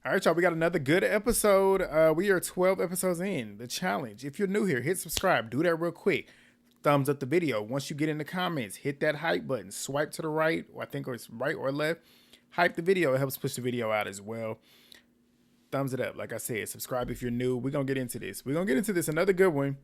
All right, y'all. We got another good episode. We are 12 episodes in. The challenge. If you're new here, hit subscribe. Do that real quick. Thumbs up the video. Once you get in the comments, hit that hype button. Swipe to the right, or I think it's right or left. Hype the video. It helps push the video out as well. Thumbs it up. Like I said, subscribe if you're new. We're going to get into this. Another good one.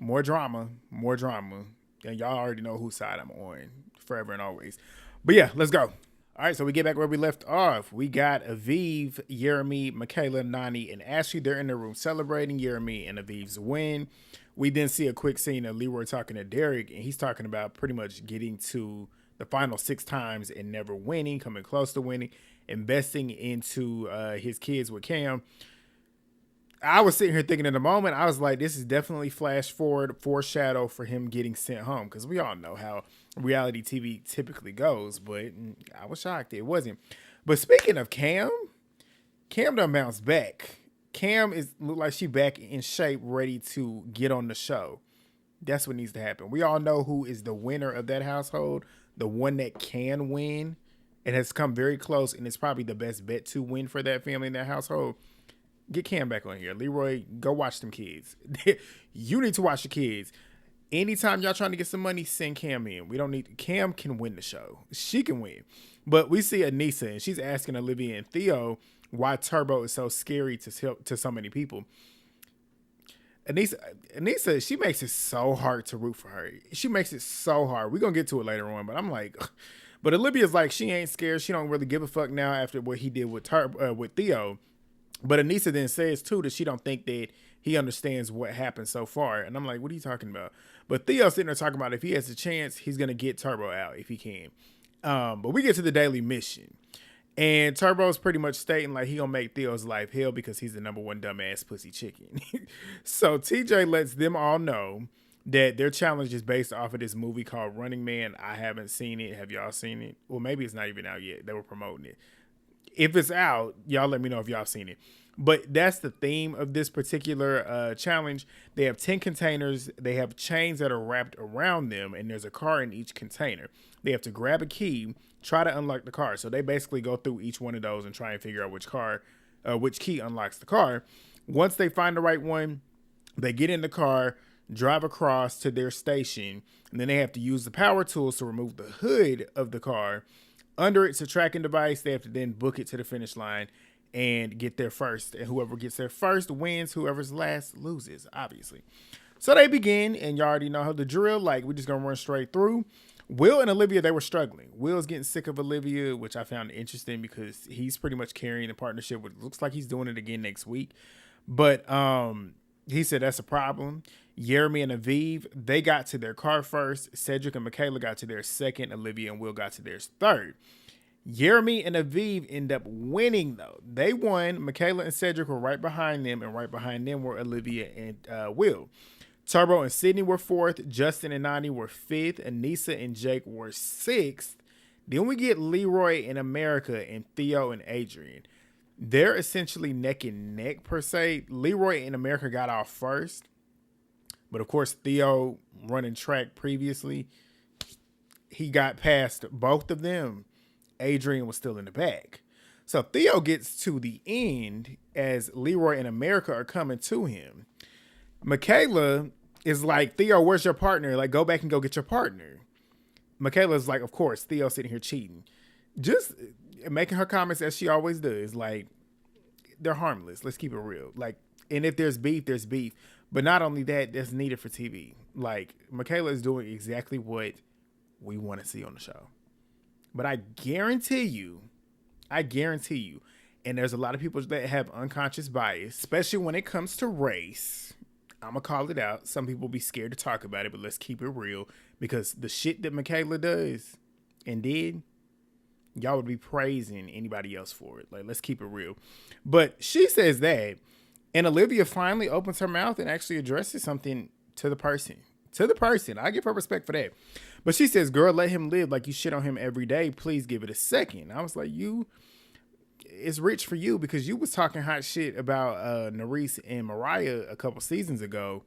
More drama. And y'all already know whose side I'm on forever and always. But yeah, let's go. All right, so we get back where we left off. We got Aviv, Yeremi, Michaela, Nani, and Ashley. They're in the room celebrating Yeremi and Aviv's win. We then see a quick scene of Leroy talking to Derrick, and he's talking about pretty much getting to the final 6 times and never winning, coming close to winning, investing into his kids with Cam. I was sitting here thinking in the moment, I was like, this is definitely flash forward, foreshadow for him getting sent home. Because we all know how reality TV typically goes. But I was shocked it wasn't. But speaking of Cam done bounced back. Cam look like she back in shape, ready to get on the show. That's what needs to happen. We all know who is the winner of that household. The one that can win. It has come very close. And it's probably the best bet to win for that family in that household. Get Cam back on here. Leroy, go watch them kids. You need to watch the kids. Anytime y'all trying to get some money, send Cam in. We don't need... Cam can win the show. She can win. But we see Anissa, and she's asking Olivia and Theo why Turbo is so scary to so many people. Anissa, she makes it so hard to root for her. She makes it so hard. We're going to get to it later on, but I'm like... But Olivia's like, she ain't scared. She don't really give a fuck now after what he did with Theo. But Anissa then says, too, that she don't think that he understands what happened so far. And I'm like, what are you talking about? But Theo's sitting there talking about if he has a chance, he's going to get Turbo out if he can. But we get to the daily mission. And Turbo's pretty much stating like he going to make Theo's life hell because he's the number one dumbass pussy chicken. So TJ lets them all know that their challenge is based off of this movie called Running Man. I haven't seen it. Have y'all seen it? Well, maybe it's not even out yet. They were promoting it. If it's out, y'all let me know if y'all seen it. But that's the theme of this particular challenge. They have 10 containers. They have chains that are wrapped around them, and there's a car in each container. They have to grab a key, try to unlock the car. So they basically go through each one of those and try and figure out which key unlocks the car. Once they find the right one, they get in the car, drive across to their station, and then they have to use the power tools to remove the hood of the car. Under it's a tracking device. They have to then book it to the finish line and get there first. And whoever gets there first wins. Whoever's last loses, obviously. So they begin, and you already know how the drill. Like, we're just going to run straight through. Will and Olivia, they were struggling. Will's getting sick of Olivia, which I found interesting because he's pretty much carrying the partnership. Which looks like he's doing it again next week. But he said that's a problem. Yeremi and Aviv, they got to their car first. Cedric and Michaela got to their second. Olivia and Will got to their third. Yeremi and Aviv end up winning, though. They won. Michaela and Cedric were right behind them, and right behind them were Olivia and Will. Turbo and Sydney were fourth. Justin and Nani were fifth. Anissa and Jake were sixth. Then we get Leroy and America and Theo and Adrian. They're essentially neck and neck, per se. Leroy and America got off first. But, of course, Theo, running track previously, he got past both of them. Adrian was still in the back. So Theo gets to the end as Leroy and America are coming to him. Michaela is like, Theo, where's your partner? Like, go back and go get your partner. Michaela's like, of course, Theo's sitting here cheating. Just making her comments as she always does. Like, they're harmless. Let's keep it real. Like, and if there's beef, there's beef. But not only that, that's needed for TV. Like, Michaela is doing exactly what we want to see on the show. But I guarantee you, and there's a lot of people that have unconscious bias, especially when it comes to race. I'm going to call it out. Some people be scared to talk about it, but let's keep it real. Because the shit that Michaela does and did, y'all would be praising anybody else for it. Like, let's keep it real. But she says that. And Olivia finally opens her mouth and actually addresses something to the person. I give her respect for that. But she says, girl, let him live like you shit on him every day. Please give it a second. I was like, it's rich for you because you was talking hot shit about Nerese and Mariah a couple seasons ago.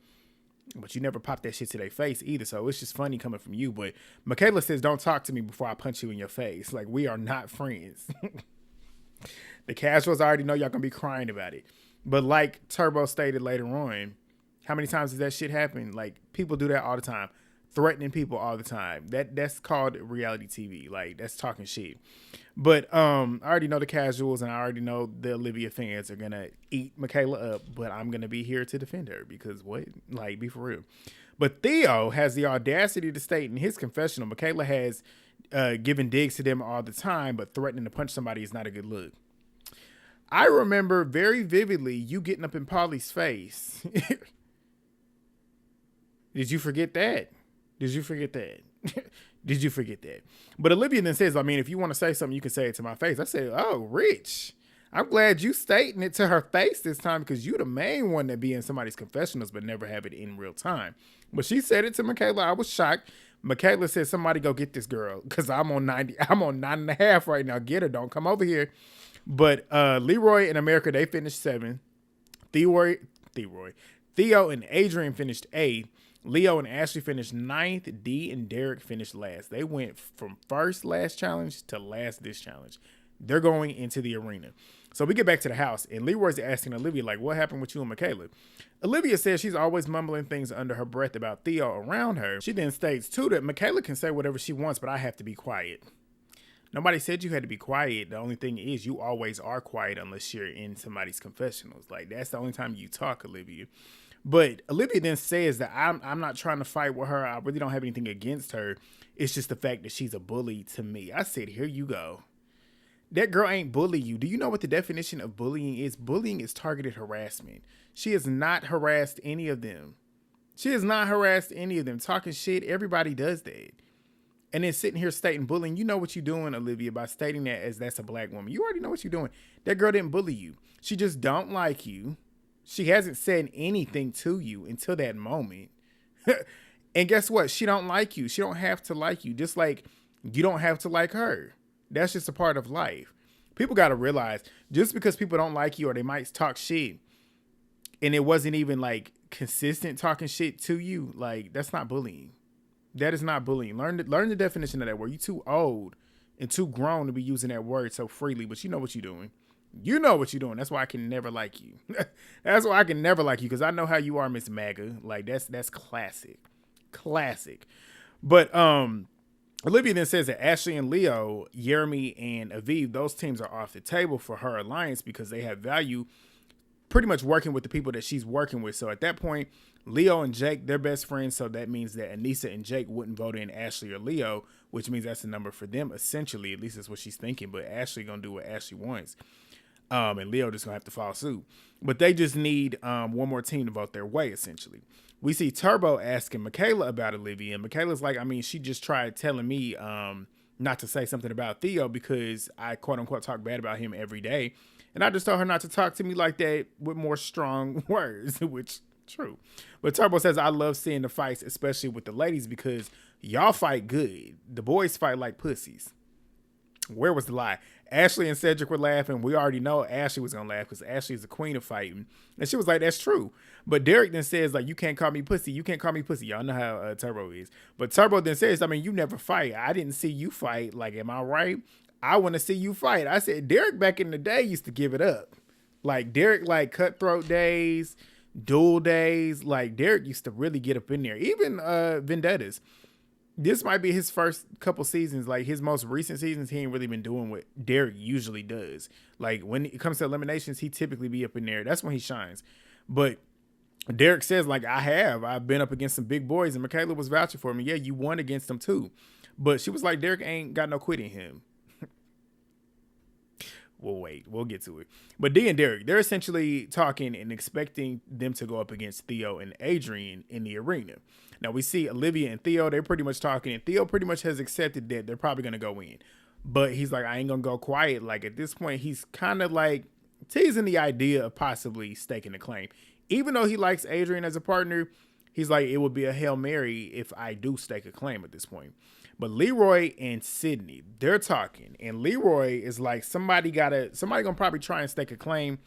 But you never popped that shit to their face either. So it's just funny coming from you. But Michaela says, don't talk to me before I punch you in your face. Like, we are not friends. The casuals already know y'all gonna be crying about it. But like Turbo stated later on, how many times does that shit happen? Like, people do that all the time, threatening people all the time. That's called reality TV. Like, that's talking shit. But I already know the casuals, and I already know the Olivia fans are gonna eat Michaela up. But I'm gonna be here to defend her because what? Like, be for real. But Theo has the audacity to state in his confessional, Michaela has given digs to them all the time, but threatening to punch somebody is not a good look. I remember very vividly you getting up in Polly's face. Did you forget that? Did you forget that? Did you forget that? But Olivia then says, I mean, if you want to say something, you can say it to my face. I said, oh, Rich, I'm glad you stating it to her face this time because you the main one that be in somebody's confessionals but never have it in real time. But she said it to Michaela. I was shocked. Michaela said, somebody go get this girl because I'm on 90. I'm on 9.5 right now. Get her. Don't come over here. But Leroy and America, they finished 7. Theo and Adrian finished 8. Leo and Ashley finished 9th. D and Derrick finished last. They went from first last challenge to last this challenge. They're going into the arena. So we get back to the house, and Leroy's asking Olivia, like, what happened with you and Michaela? Olivia says she's always mumbling things under her breath about Theo around her. She then states, too, that Michaela can say whatever she wants, but I have to be quiet. Nobody said you had to be quiet. The only thing is you always are quiet unless you're in somebody's confessionals. Like, that's the only time you talk, Olivia. But Olivia then says that I'm not trying to fight with her. I really don't have anything against her. It's just the fact that she's a bully to me. I said, here you go. That girl ain't bully you. Do you know what the definition of bullying is? Bullying is targeted harassment. She has not harassed any of them. She has not harassed any of them. Talking shit, everybody does that. And then sitting here stating bullying, you know what you're doing, Olivia, by stating that as that's a black woman. You already know what you're doing. That girl didn't bully you. She just don't like you. She hasn't said anything to you until that moment. And guess what? She don't like you. She don't have to like you. Just like you don't have to like her. That's just a part of life. People got to realize just because people don't like you or they might talk shit and it wasn't even like consistent talking shit to you, like that's not bullying. That is not bullying. Learn the definition of that word. You're too old and too grown to be using that word so freely, but you know what you're doing. You know what you're doing. That's why I can never like you. That's why I can never like you, because I know how you are, Miss MAGA. Like that's classic. Classic. But Olivia then says that Ashley and Leo, Yeremi and Aviv, those teams are off the table for her alliance because they have value pretty much working with the people that she's working with. So at that point, Leo and Jake, they're best friends. So that means that Anissa and Jake wouldn't vote in Ashley or Leo, which means that's a number for them, essentially. At least that's what she's thinking. But Ashley going to do what Ashley wants. And Leo just going to have to follow suit. But they just need one more team to vote their way, essentially. We see Turbo asking Michaela about Olivia. And Michaela's like, I mean, she just tried telling me not to say something about Theo because I, quote unquote, talk bad about him every day. And I just told her not to talk to me like that with more strong words, which true. But Turbo says, I love seeing the fights, especially with the ladies, because y'all fight good. The boys fight like pussies. Where was the lie? Ashley and Cedric were laughing. We already know Ashley was going to laugh because Ashley is the queen of fighting. And she was like, that's true. But Derrick then says, like, you can't call me pussy. You can't call me pussy. Y'all know how Turbo is. But Turbo then says, I mean, you never fight. I didn't see you fight. Like, am I right? I want to see you fight. I said, Derrick back in the day used to give it up. Like, Derrick, like, cutthroat days, duel days. Like, Derrick used to really get up in there. Even Vendettas. This might be his first couple seasons. Like, his most recent seasons, he ain't really been doing what Derrick usually does. Like, when it comes to eliminations, he typically be up in there. That's when he shines. But Derrick says, like, I've been up against some big boys, and Michaela was vouching for me. Yeah, you won against them too. But she was like, Derrick ain't got no quit in him. We'll wait. We'll get to it. But D and Derrick, they're essentially talking and expecting them to go up against Theo and Adrian in the arena. Now, we see Olivia and Theo, they're pretty much talking, and Theo pretty much has accepted that they're probably going to go in. But he's like, I ain't going to go quiet. Like, at this point, he's kind of like teasing the idea of possibly staking the claim. Even though he likes Adrian as a partner, he's like, it would be a Hail Mary if I do stake a claim at this point. But Leroy and Sydney, they're talking. And Leroy is like, somebody gonna probably try and stake a claim.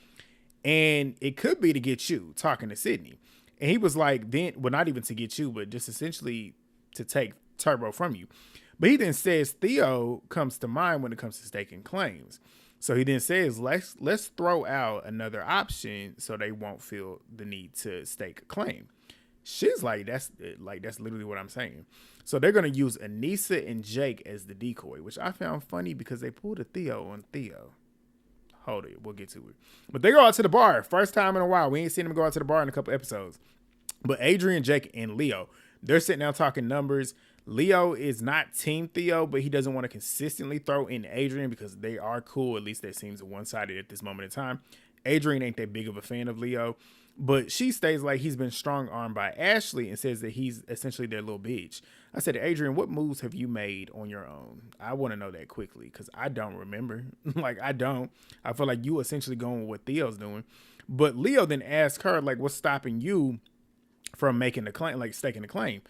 And it could be to get you, talking to Sydney. And he was like, then, well, not even to get you, but just essentially to take Turbo from you. But he then says Theo comes to mind when it comes to staking claims. So he then says, let's throw out another option so they won't feel the need to stake a claim. She's like, that's literally what I'm saying. So they're gonna use Anissa and Jake as the decoy, which I found funny because they pulled a Theo on Theo. Hold it, we'll get to it. But they go out to the bar. First time in a while. We ain't seen them go out to the bar in a couple episodes. But Adrian, Jake, and Leo, they're sitting down talking numbers. Leo is not Team Theo, but he doesn't want to consistently throw in Adrian because they are cool. At least that seems one-sided at this moment in time. Adrian ain't that big of a fan of Leo, but she states like he's been strong-armed by Ashley and says that he's essentially their little bitch. I said, Adrian, what moves have you made on your own? I want to know that quickly because I don't remember. I don't. I feel like you essentially going with what Theo's doing. But Leo then asked her, like, what's stopping you from making the claim, like staking the claim?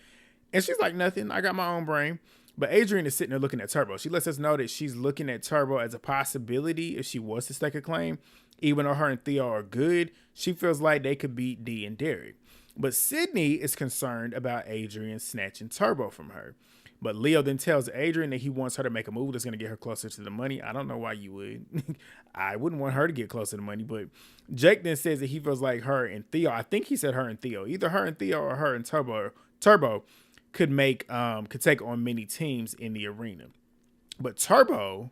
And she's like, nothing. I got my own brain. But Adrian is sitting there looking at Turbo. She lets us know that she's looking at Turbo as a possibility if she was to stake a claim. Even though her and Theo are good, she feels like they could beat D and Derrick. But Sydney is concerned about Adrian snatching Turbo from her. But Leo then tells Adrian that he wants her to make a move that's going to get her closer to the money. I don't know why you would. I wouldn't want her to get closer to the money. But Jake then says that he feels like her and Theo, I think he said her and Theo, either her and Theo or her and Turbo could take on many teams in the arena. But Turbo,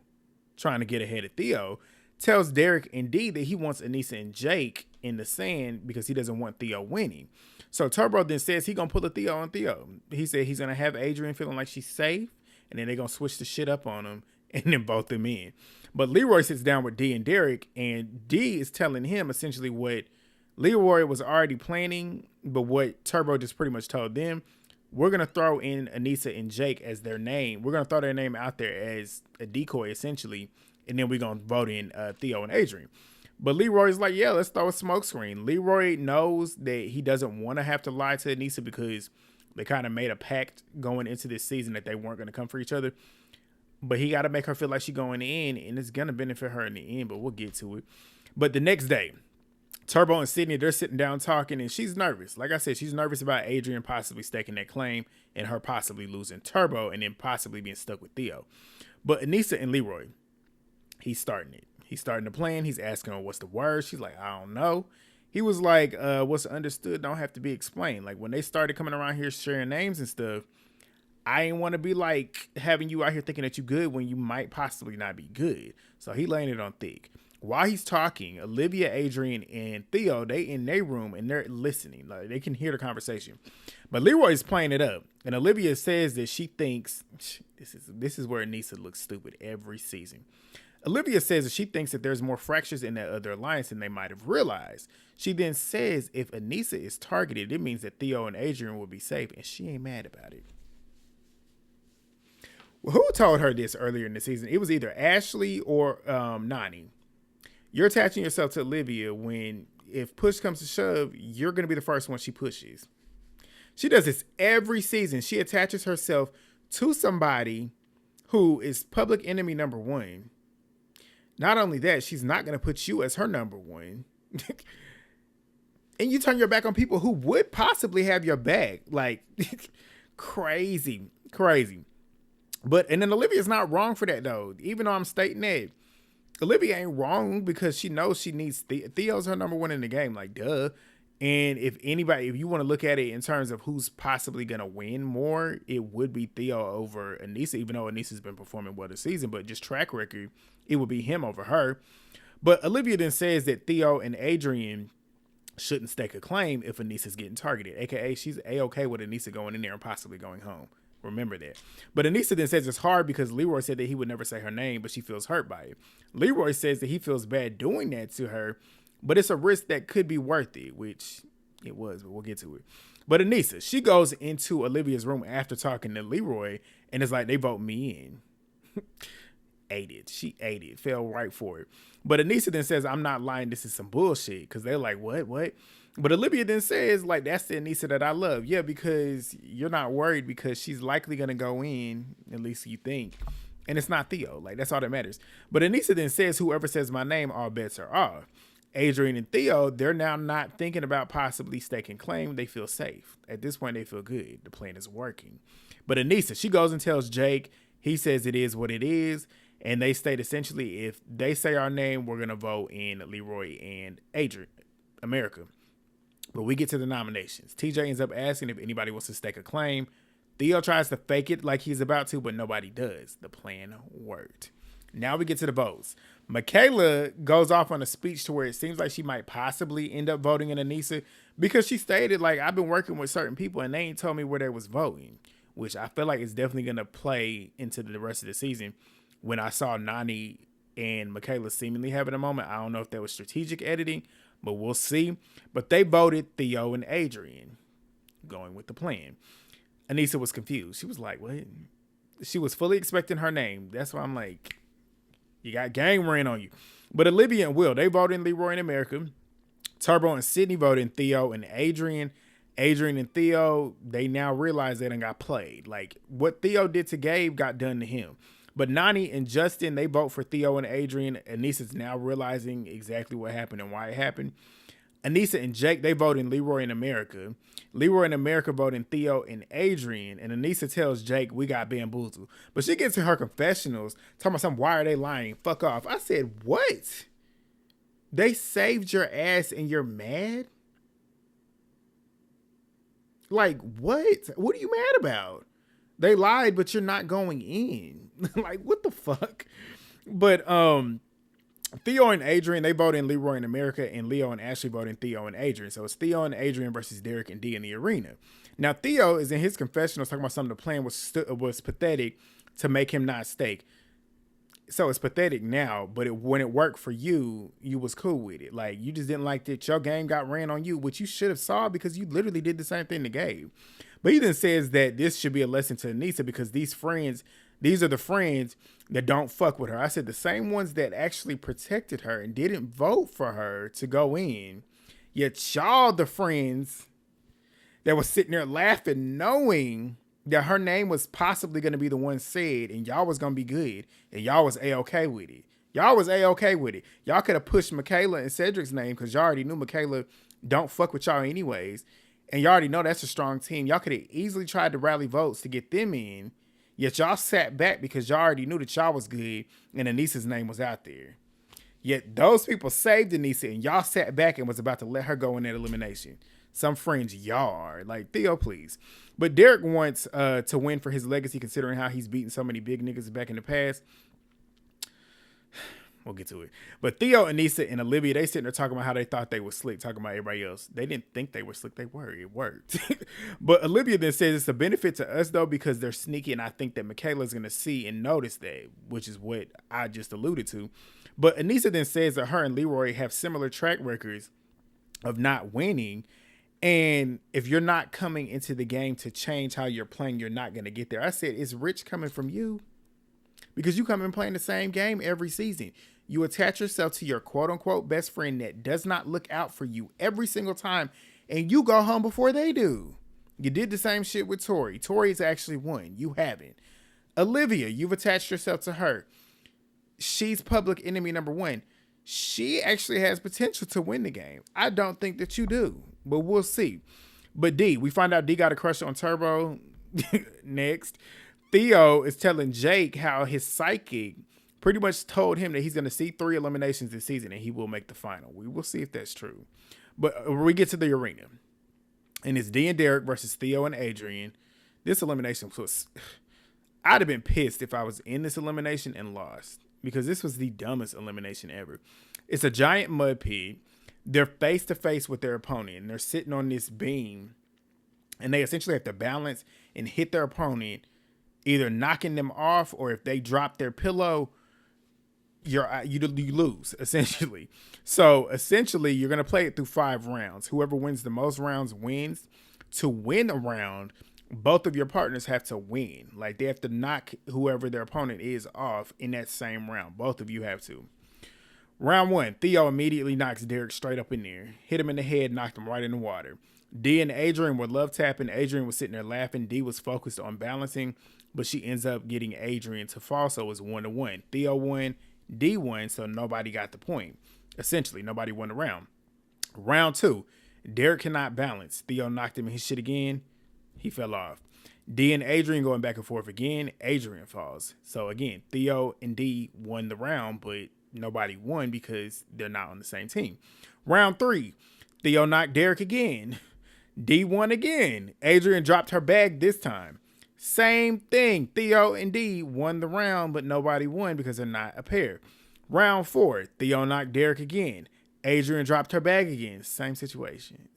trying to get ahead of Theo, tells Derrick and D that he wants Anissa and Jake in the sand because he doesn't want Theo winning. So Turbo then says he's going to pull a Theo on Theo. He said he's going to have Adrian feeling like she's safe, and then they're going to switch the shit up on him and then both them in. But Leroy sits down with D and Derrick, and D is telling him essentially what Leroy was already planning, but what Turbo just pretty much told them. We're going to throw in Anissa and Jake as their name. We're going to throw their name out there as a decoy, essentially, and then we're going to vote in Theo and Adrian. But Leroy's like, yeah, let's throw a smoke screen. Leroy knows that he doesn't want to have to lie to Anissa because they kind of made a pact going into this season that they weren't going to come for each other. But he got to make her feel like she's going in, and it's going to benefit her in the end, but we'll get to it. But the next day, Turbo and Sydney, they're sitting down talking, and she's nervous. Like I said, she's nervous about Adrian possibly staking that claim and her possibly losing Turbo and then possibly being stuck with Theo. But Anissa and Leroy, he's starting it. He's starting the plan. He's asking her, what's the word? She's like, I don't know. He was like, what's understood don't have to be explained. Like when they started coming around here sharing names and stuff, I ain't want to be like having you out here thinking that you good when you might possibly not be good. So he laying it on thick. While he's talking, Olivia, Adrian, and Theo, they in their room and they're listening. Like they can hear the conversation. But Leroy's playing it up. And Olivia says that she thinks this is where Anissa looks stupid every season. Olivia says that she thinks that there's more fractures in that other alliance than they might have realized. She then says if Anissa is targeted, it means that Theo and Adrian will be safe, and she ain't mad about it. Well, who told her this earlier in the season? It was either Ashley or Nani. You're attaching yourself to Olivia when, if push comes to shove, you're going to be the first one she pushes. She does this every season. She attaches herself to somebody who is public enemy number one. Not only that, she's not going to put you as her number one. And you turn your back on people who would possibly have your back. Like, crazy. But, and then Olivia's not wrong for that, though. Even though I'm stating that, Olivia ain't wrong because she knows she needs Theo's her number one in the game. Like, duh. And if you want to look at it in terms of who's possibly going to win more, it would be Theo over Anissa, even though Anissa's been performing well this season. But just track record, it would be him over her. But Olivia then says that Theo and Adrian shouldn't stake a claim if Anissa's getting targeted, aka she's A-okay with Anissa going in there and possibly going home. Remember that. But Anissa then says it's hard because Leroy said that he would never say her name, but she feels hurt by it. Leroy says that he feels bad doing that to her, but it's a risk that could be worth it, which it was, but we'll get to it. But Anissa, she goes into Olivia's room after talking to Leroy, and it's like, they vote me in. Ate it. She ate it. Fell right for it. But Anissa then says, I'm not lying. This is some bullshit. Because they're like, what? But Olivia then says, like, that's the Anissa that I love. Yeah, because you're not worried because she's likely going to go in, at least you think. And it's not Theo. Like, that's all that matters. But Anissa then says, whoever says my name, all bets are off. Adrian and Theo, they're now not thinking about possibly staking claim. They feel safe. At this point, they feel good. The plan is working. But Anissa, she goes and tells Jake. He says it is what it is. And they state essentially, if they say our name, we're going to vote in Leroy and Adrian, America. But we get to the nominations. TJ ends up asking if anybody wants to stake a claim. Theo tries to fake it like he's about to, but nobody does. The plan worked. Now we get to the votes. Michaela goes off on a speech to where it seems like she might possibly end up voting in Anissa because she stated, like, I've been working with certain people and they ain't told me where they was voting, which I feel like is definitely going to play into the rest of the season. When I saw Nani and Michaela seemingly having a moment, I don't know if that was strategic editing, but we'll see. But they voted Theo and Adrian, going with the plan. Anissa was confused. She was like, what? She was fully expecting her name. That's why I'm like, you got gang ran on you. But Olivia and Will, they voted in Leroy in America. Turbo and Sydney voted in Theo and Adrian. Adrian and Theo, they now realize they done got played. Like, what Theo did to Gabe got done to him. But Nani and Justin, they vote for Theo and Adrian. Anissa's now realizing exactly what happened and why it happened. Anissa and Jake, they vote in Leroy in America. Leroy in America vote in Theo and Adrian. And Anissa tells Jake, we got bamboozled. But she gets to her confessionals, talking about some, why are they lying? Fuck off. I said, what? They saved your ass and you're mad? Like, what? What are you mad about? They lied, but you're not going in. Like, what the fuck? But Theo and Adrian, they vote in Leroy in America, and Leo and Ashley vote in Theo and Adrian. So it's Theo and Adrian versus Derrick and D in the arena. Now, Theo is in his confessionals talking about something the plan was pathetic to make him not stake. So it's pathetic now, but when it worked for you, you was cool with it. Like, you just didn't like that your game got ran on you, which you should have saw because you literally did the same thing to Gabe. But he then says that this should be a lesson to Anissa because these are the friends that don't fuck with her. I said the same ones that actually protected her and didn't vote for her to go in. Yet y'all the friends that was sitting there laughing, knowing that her name was possibly going to be the one said and y'all was going to be good and y'all was A-okay with it. Y'all was A-okay with it. Y'all could have pushed Michaela and Cedric's name because y'all already knew Michaela don't fuck with y'all anyways. And y'all already know that's a strong team. Y'all could have easily tried to rally votes to get them in. Yet y'all sat back because y'all already knew that y'all was good and Anissa's name was out there. Yet those people saved Anissa and y'all sat back and was about to let her go in that elimination. Some friends y'all are. Like, Theo, please. But Derrick wants to win for his legacy considering how he's beaten so many big niggas back in the past. We'll get to it. But Theo, Anissa, and Olivia, they sitting there talking about how they thought they were slick, talking about everybody else. They didn't think they were slick. They were. It worked. But Olivia then says it's a benefit to us, though, because they're sneaky, and I think that Michaela's going to see and notice that, which is what I just alluded to. But Anissa then says that her and Leroy have similar track records of not winning, and if you're not coming into the game to change how you're playing, you're not going to get there. I said, it's rich coming from you because you come in playing the same game every season. You attach yourself to your quote-unquote best friend that does not look out for you every single time, and you go home before they do. You did the same shit with Tori. Tori's actually won. You haven't. Olivia, you've attached yourself to her. She's public enemy number one. She actually has potential to win the game. I don't think that you do, but we'll see. But D, we find out D got a crush on Turbo. Next. Theo is telling Jake how his psychic pretty much told him that he's going to see 3 eliminations this season and he will make the final. We will see if that's true. But we get to the arena. And it's D and Derrick versus Theo and Adrian. This elimination was... I'd have been pissed if I was in this elimination and lost. Because this was the dumbest elimination ever. It's a giant mud pit. They're face-to-face with their opponent. And they're sitting on this beam. And they essentially have to balance and hit their opponent, either knocking them off or if they drop their pillow, you lose, essentially. So essentially, you're going to play it through 5 rounds. Whoever wins the most rounds wins. To win a round, both of your partners have to win. Like, they have to knock whoever their opponent is off in that same round. Both of you have to. Round 1, Theo immediately knocks Derrick straight up in there. Hit him in the head, knocked him right in the water. D and Adrian were love tapping. Adrian was sitting there laughing. D was focused on balancing, but she ends up getting Adrian to fall, so it was 1-1. Theo won. D won, so nobody got the point. Essentially, nobody won the round. Round 2, Derrick cannot balance. Theo knocked him in his shit again. He fell off. D and Adrian going back and forth again. Adrian falls. So again, Theo and D won the round, but nobody won because they're not on the same team. Round 3, Theo knocked Derrick again. D won again. Adrian dropped her bag this time. Same thing. Theo and D won the round, but nobody won because they're not a pair. Round 4, Theo knocked Derrick again. Adrian dropped her bag again. Same situation.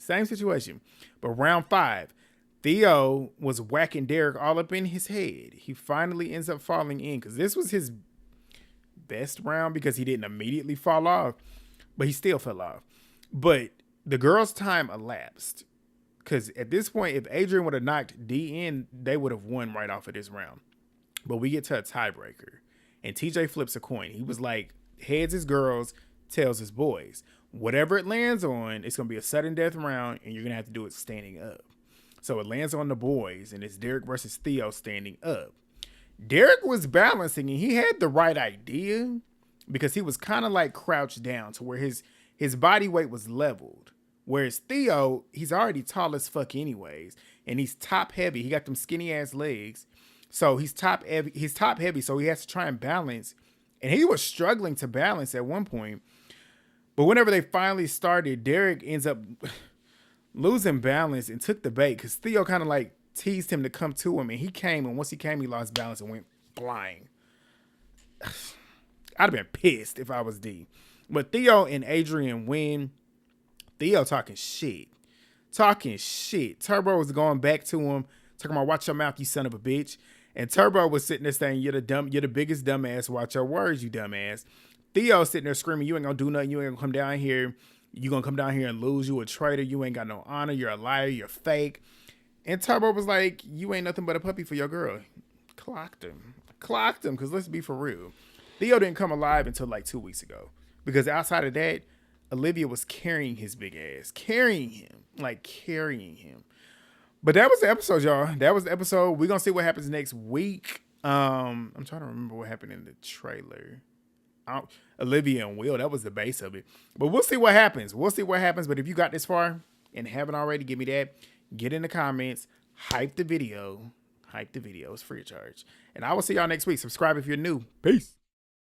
But round 5, Theo was whacking Derrick all up in his head. He finally ends up falling in because this was his best round because he didn't immediately fall off, but he still fell off. But the girls' time elapsed because at this point, if Adrian would have knocked D in, they would have won right off of this round. But we get to a tiebreaker, and TJ flips a coin. He was like, heads is girls, tails is boys. Whatever it lands on, it's going to be a sudden death round, and you're going to have to do it standing up. So it lands on the boys, and it's Derrick versus Theo standing up. Derrick was balancing, and he had the right idea because he was kind of like crouched down to where his body weight was leveled. Whereas Theo, he's already tall as fuck anyways, and he's top heavy. He got them skinny ass legs, so he's top heavy. He's top heavy, so he has to try and balance. And he was struggling to balance at one point. But whenever they finally started, Derrick ends up losing balance and took the bait because Theo kind of like teased him to come to him, and he came, and once he came, he lost balance and went flying. I'd have been pissed if I was D. But Theo and Adrian win. Theo talking shit. Turbo was going back to him, talking about watch your mouth, you son of a bitch. And Turbo was sitting there saying, you're the biggest dumbass, watch your words, you dumbass. Theo sitting there screaming, you ain't gonna do nothing, you ain't gonna come down here. You gonna come down here and lose, you a traitor, you ain't got no honor, you're a liar, you're fake. And Turbo was like, you ain't nothing but a puppy for your girl. Clocked him, because let's be for real. Theo didn't come alive until like 2 weeks ago. Because outside of that, Olivia was carrying his big ass. Carrying him. But that was the episode, y'all. That was the episode. We're going to see what happens next week. I'm trying to remember what happened in the trailer. Olivia and Will, that was the base of it. But we'll see what happens. But if you got this far and haven't already, give me that. Get in the comments. Hype the video. It's free of charge. And I will see y'all next week. Subscribe if you're new. Peace.